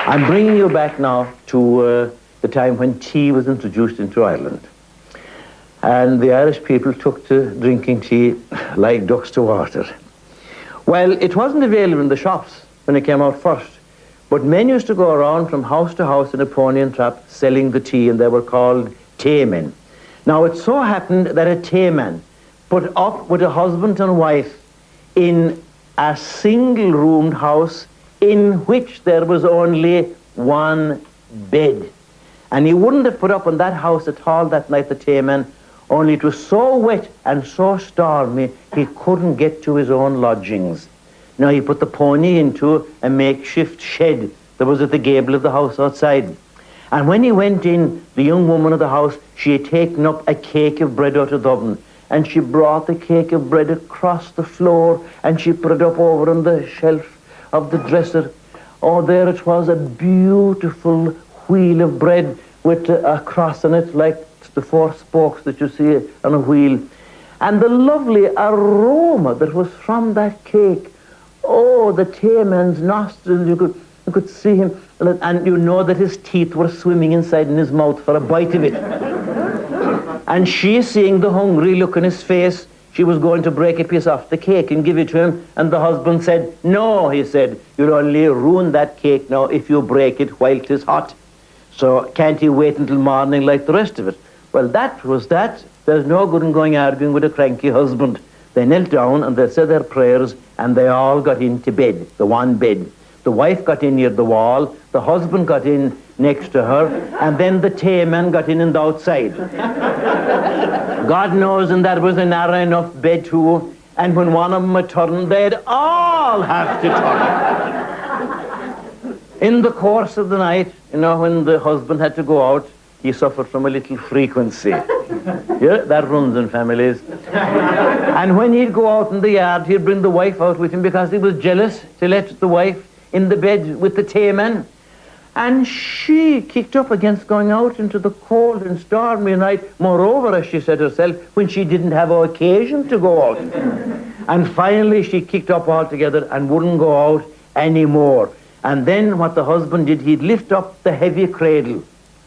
I'm bringing you back now to the time when tea was introduced into Ireland. And the Irish people took to drinking tea like ducks to water. Well, it wasn't available in the shops when it came out first, but men used to go around from house to house in a pony and trap selling the tea, and they were called taymen. Now, it so happened that a tayman put up with a husband and wife in a single-roomed house in which there was only one bed. And he wouldn't have put up in that house at all that night, the tayman, only it was so wet and so stormy he couldn't get to his own lodgings. Now, he put the pony into a makeshift shed that was at the gable of the house outside. And when he went in, the young woman of the house, she had taken up a cake of bread out of the oven, and she brought the cake of bread across the floor, and she put it up over on the shelf of the dresser. Oh, there it was, a beautiful wheel of bread with a cross on it, like the four spokes that you see on a wheel. And the lovely aroma that was from that cake. Oh, the tayman's nostrils, you could see him, and you know that his teeth were swimming inside in his mouth for a bite of it. And she, seeing the hungry look in his face, she was going to break a piece off the cake and give it to him, and the husband said, "No," he said, "you'll only ruin that cake now if you break it while 'tis hot. So can't you wait until morning like the rest of it?" Well, that was that. There's no good in going arguing with a cranky husband. They knelt down and they said their prayers, and they all got into bed, the one bed. The wife got in near the wall, the husband got in next to her, and then the tayman got in on the outside. God knows, and that was a narrow enough bed too, and when one of them would turn, they'd all have to turn. In the course of the night, you know, when the husband had to go out, he suffered from a little frequency. Yeah, that runs in families. And when he'd go out in the yard, he'd bring the wife out with him because he was jealous to let the wife in the bed with the tayman. And she kicked up against going out into the cold and stormy night. Moreover, as she said herself, when she didn't have occasion to go out. And finally, she kicked up altogether and wouldn't go out anymore. And then what the husband did, he'd lift up the heavy cradle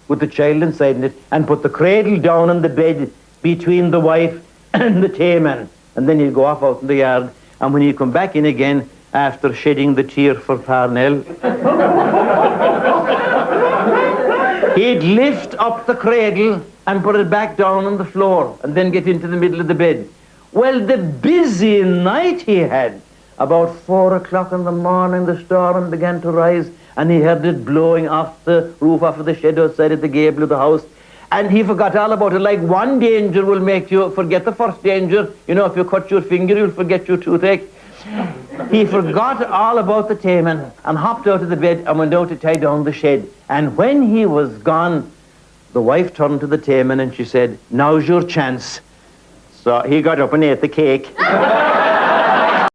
with the child inside in it and put the cradle down on the bed between the wife and the tayman. And then he'd go off out in the yard. And when he'd come back in again, after shedding the tear for Parnell, he'd lift up the cradle and put it back down on the floor and then get into the middle of the bed. Well, the busy night he had. About 4 o'clock in the morning, the storm began to rise, and he heard it blowing off the roof off of the shed outside at the gable of the house. And he forgot all about it. Like one danger will make you forget the first danger. You know, if you cut your finger, you'll forget your toothache. He forgot all about the tayman and hopped out of the bed and went out to tie down the shed. And when he was gone, the wife turned to the tayman and she said, "Now's your chance." So he got up and ate the cake.